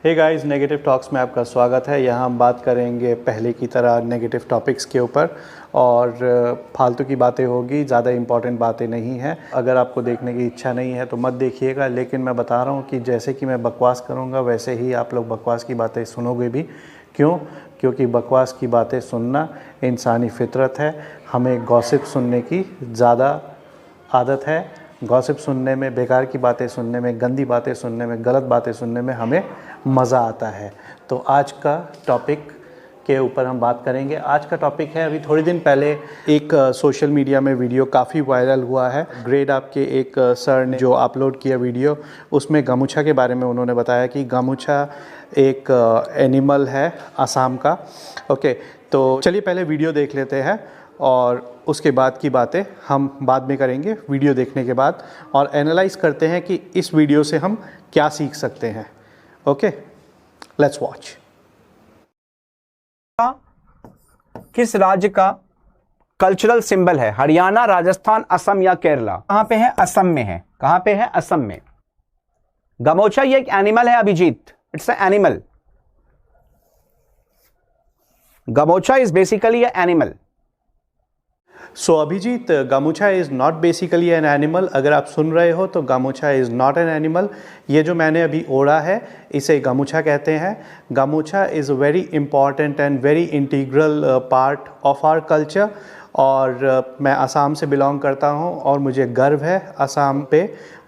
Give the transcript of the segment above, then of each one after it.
Hey guys, negative talks में आपका स्वागत है। यहाँ हम बात करेंगे पहले की तरह नेगेटिव टॉपिक्स के ऊपर और फालतू की बातें होगी, ज़्यादा इम्पॉर्टेंट बातें नहीं हैं। अगर आपको देखने की इच्छा नहीं है तो मत देखिएगा, लेकिन मैं बता रहा हूँ कि जैसे कि मैं बकवास करूँगा वैसे ही आप लोग बकवास की बातें सुनोगे भी। क्यों? क्योंकि बकवास की बातें सुनना इंसानी फितरत है। हमें गॉसिप सुनने की ज़्यादा आदत है। गॉसिप सुनने में, बेकार की बातें सुनने में, गंदी बातें सुनने में, गलत बातें सुनने में हमें मज़ा आता है। तो आज का टॉपिक के ऊपर हम बात करेंगे। आज का टॉपिक है, अभी थोड़ी दिन पहले एक सोशल मीडिया में वीडियो काफ़ी वायरल हुआ है। ग्रेड आपके एक सर ने जो अपलोड किया वीडियो, उसमें गामूछा के बारे में उन्होंने बताया कि गामूछा एक एनिमल है असम का। ओके, तो चलिए पहले वीडियो देख लेते हैं और उसके बाद की बातें हम बाद में करेंगे वीडियो देखने के बाद, और एनालाइज करते हैं कि इस वीडियो से हम क्या सीख सकते हैं। Okay, let's watch. किस राज्य का कल्चरल सिंबल है? हरियाणा, राजस्थान, असम या केरला? कहां पे है? असम में है। कहां पे है? असम में। गमोछा ये एक एनिमल है Abhijit, it's an animal. Gamocha is basically a animal. So Abhijit, gamocha is not basically an animal. अगर आप सुन रहे हो तो gamocha is not an animal. ये जो मैंने अभी ओढ़ा है इसे गामूछा कहते हैं। Gamocha is a very important and very integral part of our culture. और मैं असम से बिलोंग करता हूँ और मुझे गर्व है असम पे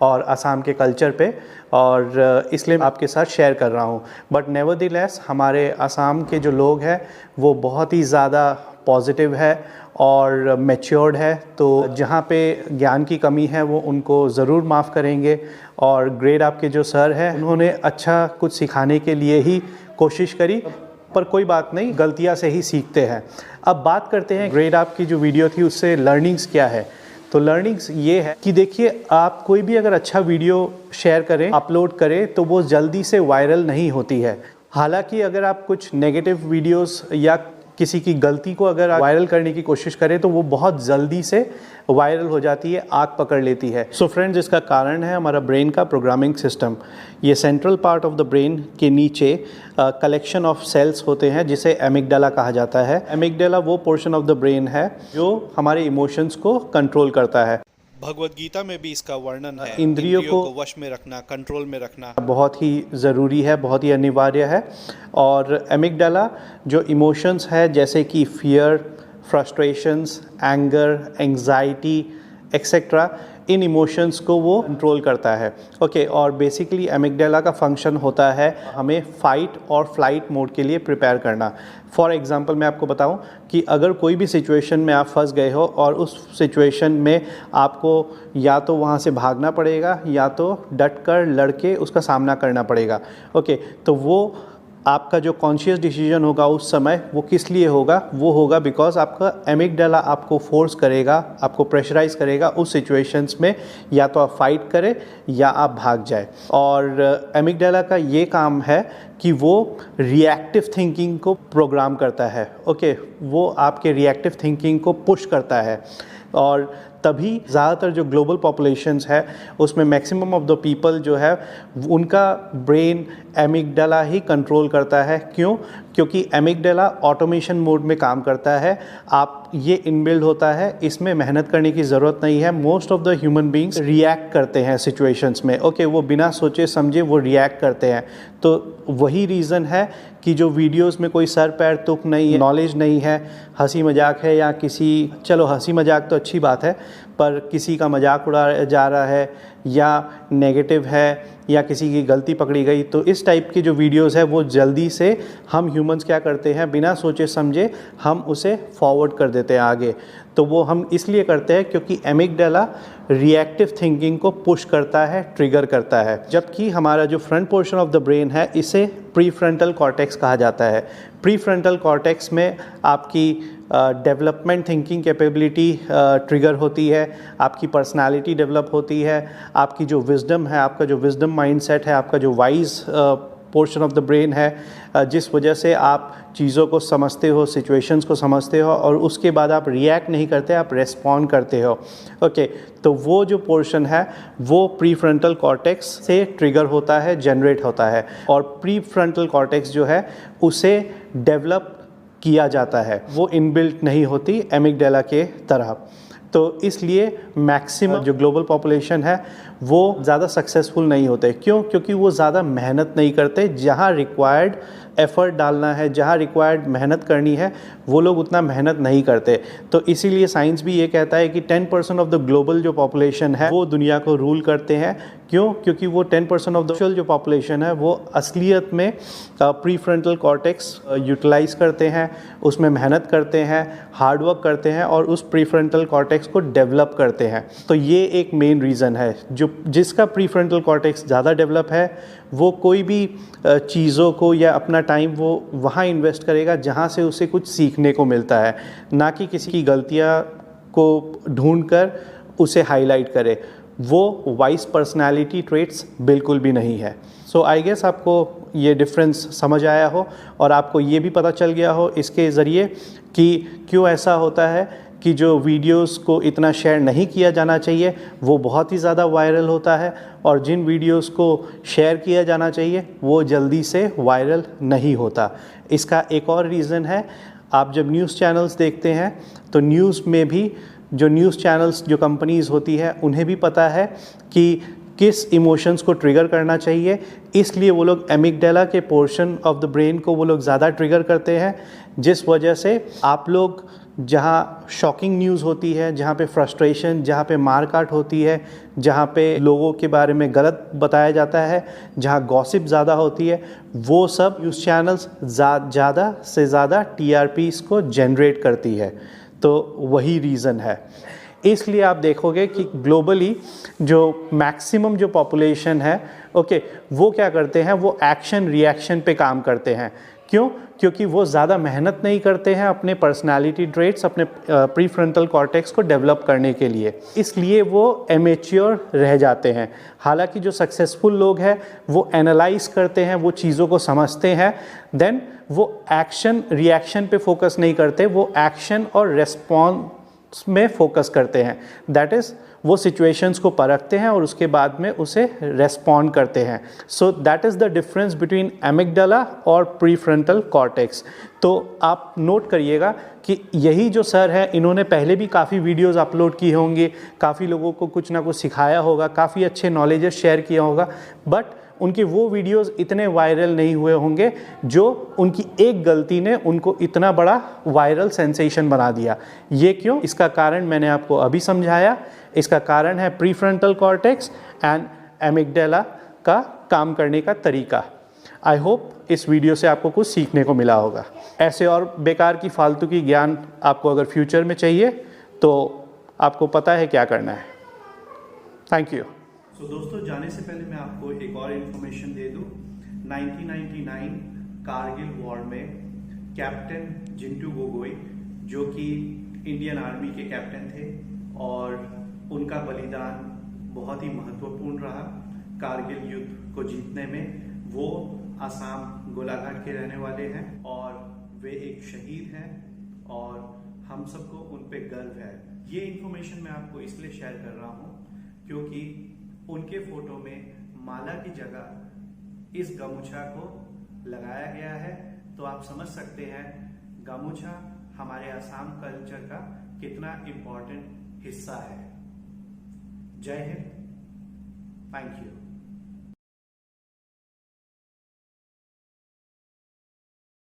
और असम के कल्चर पे, और इसलिए आपके साथ शेयर कर रहा हूँ। बट नेवरदीलेस हमारे असम के जो लोग हैं वो बहुत ही ज़्यादा पॉजिटिव है और मैच्योर्ड है। तो जहाँ पे ज्ञान की कमी है वो उनको ज़रूर माफ़ करेंगे। और ग्रेड आपके जो सर हैं उन्होंने अच्छा कुछ सिखाने के लिए ही कोशिश करी, पर कोई बात नहीं, गलतियाँ से ही सीखते हैं। अब बात करते हैं ग्रेड आपकी जो वीडियो थी उससे लर्निंग्स क्या है। तो लर्निंग्स ये है कि देखिए, आप कोई भी अगर अच्छा वीडियो शेयर करें, अपलोड करें, तो वो जल्दी से वायरल नहीं होती है। हालांकि अगर आप कुछ नेगेटिव वीडियोस या किसी की गलती को अगर वायरल करने की कोशिश करें तो वो बहुत जल्दी से वायरल हो जाती है, आग पकड़ लेती है। सो फ्रेंड्स, इसका कारण है हमारा ब्रेन का प्रोग्रामिंग सिस्टम। ये central part of the brain के नीचे कलेक्शन ऑफ सेल्स होते हैं जिसे एमिगडाला कहा जाता है। एमिगडाला वो पोर्शन ऑफ द ब्रेन है जो हमारे इमोशंस को कंट्रोल करता है। भगवत गीता में भी इसका वर्णन है। इंद्रियों को वश में रखना, कंट्रोल में रखना बहुत ही ज़रूरी है, बहुत ही अनिवार्य है। और एमिगडाला जो इमोशंस है जैसे कि fear, frustrations, anger, anxiety etcetera, इन इमोशंस को वो कंट्रोल करता है। ओके, और बेसिकली एमिगडाला का फंक्शन होता है हमें फाइट और फ्लाइट मोड के लिए प्रिपेयर करना। फॉर एग्जांपल मैं आपको बताऊं कि अगर कोई भी सिचुएशन में आप फंस गए हो और उस सिचुएशन में आपको या तो वहाँ से भागना पड़ेगा या तो डट कर लड़के उसका सामना करना पड़ेगा। ओके, तो वो आपका जो कॉन्शियस डिसीजन होगा उस समय वो किस लिए होगा? वो होगा बिकॉज आपका एमिगडाला आपको फोर्स करेगा, आपको प्रेशराइज करेगा उस सिचुएशंस में या तो आप फाइट करें या आप भाग जाए। और एमिगडाला का ये काम है कि वो रिएक्टिव थिंकिंग को प्रोग्राम करता है। ओके, वो आपके रिएक्टिव थिंकिंग को पुश करता है। और तभी ज़्यादातर जो ग्लोबल पॉपुलेशंस है उसमें मैक्सिमम ऑफ द पीपल जो है उनका ब्रेन एमिगडाला ही कंट्रोल करता है। क्यों? क्योंकि एमिगडाला ऑटोमेशन मोड में काम करता है। आप ये इनबिल्ड होता है, इसमें मेहनत करने की ज़रूरत नहीं है। Most of the human beings react करते हैं सिचुएशंस में। ओके, वो बिना सोचे समझे वो रिएक्ट करते हैं। तो वही रीज़न है कि जो वीडियोस में कोई सर पैर तुक नहीं है, नॉलेज नहीं है, हंसी मजाक है, या किसी, चलो हंसी मजाक तो अच्छी बात है, पर किसी का मजाक उड़ाया जा रहा है या नेगेटिव है या किसी की गलती पकड़ी गई, तो इस टाइप की जो वीडियोस है वो जल्दी से हम ह्यूमंस क्या करते हैं, बिना सोचे समझे हम उसे फॉरवर्ड कर देते हैं आगे। तो वो हम इसलिए करते हैं क्योंकि एमिगडाला रिएक्टिव थिंकिंग को पुश करता है, ट्रिगर करता है। जबकि हमारा जो front portion of the brain है इसे प्रीफ्रंटल कॉर्टेक्स कहा जाता है। प्रीफ्रंटल कॉर्टेक्स में आपकी डेवलपमेंट थिंकिंग कैपेबिलिटी ट्रिगर होती है, आपकी पर्सनालिटी डेवलप होती है, आपकी जो विजडम है, आपका जो विजडम माइंडसेट है, आपका जो wise portion of the brain है जिस वजह से आप चीज़ों को समझते हो, सिचुएशंस को समझते हो और उसके बाद आप रिएक्ट नहीं करते, आप रेस्पॉन्ड करते हो। ओके, तो वो जो पोर्शन है वो प्रीफ्रंटल कॉर्टेक्स से ट्रिगर होता है, जनरेट होता है, और प्रीफ्रंटल कॉर्टेक्स जो है उसे डेवलप किया जाता है, वो इनबिल्ट नहीं होती एमिगडाला के तरह। तो इसलिए मैक्सिमम जो ग्लोबल पॉपुलेशन है वो ज़्यादा सक्सेसफुल नहीं होते। क्यों? क्योंकि वो ज़्यादा मेहनत नहीं करते। जहाँ रिक्वायर्ड एफर्ट डालना है, जहाँ रिक्वायर्ड मेहनत करनी है, वो लोग उतना मेहनत नहीं करते। तो इसीलिए साइंस भी ये कहता है कि 10% ऑफ द ग्लोबल जो पॉपुलेशन है वो दुनिया को रूल करते हैं। क्यों? क्योंकि वो 10% ऑफ द जो पॉपुलेशन है वो असलियत में प्रीफ्रंटल कॉर्टेक्स यूटिलाइज करते हैं, उसमें मेहनत करते हैं, हार्डवर्क करते हैं और उस प्रीफ्रंटल कॉर्टेक्स को डेवलप करते हैं। तो ये एक मेन रीज़न है। जो जिसका प्रीफ्रंटल कॉर्टेक्स ज़्यादा डेवलप है वो कोई भी चीज़ों को या अपना टाइम वो वहाँ इन्वेस्ट करेगा जहाँ से उसे कुछ सीखने को मिलता है, ना कि किसी की गलतियाँ को ढूंढकर उसे हाईलाइट करे। वो वाइस पर्सनालिटी ट्रेट्स बिल्कुल भी नहीं है। सो आई गेस आपको ये डिफरेंस समझ आया हो और आपको ये भी पता चल गया हो इसके ज़रिए कि क्यों ऐसा होता है कि जो वीडियोस को इतना शेयर नहीं किया जाना चाहिए वो बहुत ही ज़्यादा वायरल होता है, और जिन वीडियोस को शेयर किया जाना चाहिए वो जल्दी से वायरल नहीं होता। इसका एक और रीज़न है, आप जब न्यूज़ चैनल्स देखते हैं तो न्यूज़ में भी जो न्यूज़ चैनल्स जो कंपनीज़ होती है उन्हें भी पता है कि किस इमोशंस को ट्रिगर करना चाहिए, इसलिए वो लोग एमिगडाला के पोर्शन ऑफ द ब्रेन को वो लोग ज़्यादा ट्रिगर करते हैं, जिस वजह से आप लोग जहाँ शॉकिंग न्यूज़ होती है, जहाँ पे फ्रस्ट्रेशन, जहाँ पे मारकाट होती है, जहाँ पे लोगों के बारे में गलत बताया जाता है, जहाँ गॉसिप ज़्यादा होती है, वो सब न्यूज़ चैनल्स ज़्यादा से ज़्यादा TRPs को जनरेट करती है। तो वही रीज़न है। इसलिए आप देखोगे कि ग्लोबली जो मैक्सिमम जो पॉपुलेशन है वो क्या करते हैं, वो एक्शन रिएक्शन पे काम करते हैं। क्यों? क्योंकि वो ज़्यादा मेहनत नहीं करते हैं अपने पर्सनालिटी ट्रेट्स, अपने प्रीफ्रंटल कॉर्टेक्स को डेवलप करने के लिए, इसलिए वो एमेच्योर रह जाते हैं। हालांकि जो सक्सेसफुल लोग हैं वो एनालाइज करते हैं, वो चीज़ों को समझते हैं, देन वो एक्शन रिएक्शन पे फोकस नहीं करते, वो एक्शन और रेस्पॉन्स में फोकस करते हैं। दैट इज़ वो सिचुएशंस को परखते हैं और उसके बाद में उसे रेस्पॉन्ड करते हैं। So that is the difference between amygdala और प्रीफ्रंटल कॉर्टेक्स। तो आप नोट करिएगा कि यही जो सर है इन्होंने पहले भी काफ़ी वीडियोस अपलोड किए होंगे, काफ़ी लोगों को कुछ ना कुछ सिखाया होगा, काफ़ी अच्छे नॉलेजेस शेयर किया होगा, बट उनके वो वीडियोस इतने वायरल नहीं हुए होंगे जो उनकी एक गलती ने उनको इतना बड़ा वायरल सेंसेशन बना दिया। ये क्यों? इसका कारण मैंने आपको अभी समझाया। इसका कारण है प्रीफ्रंटल कॉर्टेक्स एंड एमिगडाला का काम करने का तरीका। आई होप इस वीडियो से आपको कुछ सीखने को मिला होगा। ऐसे और बेकार की फालतू की ज्ञान आपको अगर फ्यूचर में चाहिए तो आपको पता है क्या करना है। Thank you. तो दोस्तों, जाने से पहले मैं आपको एक और इन्फॉर्मेशन दे दूं। 1999 कारगिल वॉर में कैप्टन जिंटू गोगोई, जो कि इंडियन आर्मी के कैप्टन थे और उनका बलिदान बहुत ही महत्वपूर्ण रहा कारगिल युद्ध को जीतने में। वो आसाम गोलाघाट के रहने वाले हैं और वे एक शहीद हैं और हम सबको उन पे गर्व है। ये इन्फॉर्मेशन मैं आपको इसलिए शेयर कर रहा हूँ क्योंकि उनके फोटो में माला की जगह इस गामूछा को लगाया गया है। तो आप समझ सकते हैं गामूछा हमारे आसाम कल्चर का कितना इम्पोर्टेंट हिस्सा है। जय हिंद, थैंक यू।